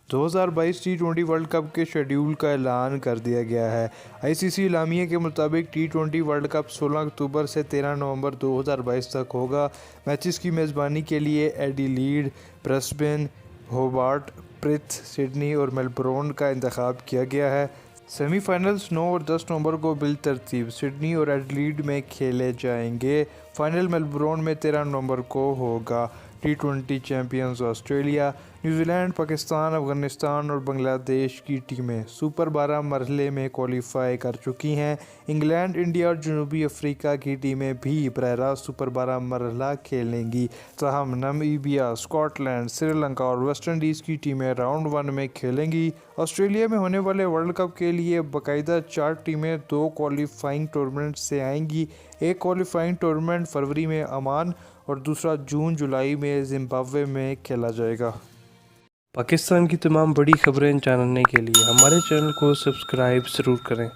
2022 टी20 world cup के schedule का ऐलान कर दिया गया है। आईसीसी एलामिया के मुताबिक टी20 वर्ल्ड कप 16 अक्टूबर से 13 नवंबर 2022 तक होगा। मैचेस की मेज़बानी के लिए एडिलीड, ब्रिस्बेन, होबार्ट, पर्थ, सिडनी और मेलबोर्न का इंतखाब किया गया है। सेमीफाइनल्स 9 और 10 नवंबर को बिलतरतीब सिडनी और एडिलीड में खेले जाएंगे। फाइनल मेलबोर्न में 13 नवंबर को होगा। टी20 champions Australia, New Zealand, Pakistan, Afghanistan और बांग्लादेश की टीमें सुपर 12 मरहले में क्वालिफाई कर चुकी हैं। इंग्लैंड, इंडिया और जनूबी अफ्रीका की टीमें भी बरह रास्त सुपर 12 मरहला खेलेंगी। ताहम नामीबिया, स्कॉटलैंड, श्रीलंका और वेस्ट इंडीज़ की टीमें राउंड 1 में खेलेंगी। ऑस्ट्रेलिया में होने वाले वर्ल्ड कप के लिए बाकायदा 4 टीमें 2 क्वालिफाइंग टूर्नामेंट से आएंगी। एक क्वालिफाइंग टूर्नामेंट फरवरी में ओमान और दूसरा जून जुलाई में जिम्बाब्वे में खेला जाएगा। पाकिस्तान की तमाम बड़ी खबरें जानने के लिए हमारे चैनल को सब्सक्राइब ज़रूर करें।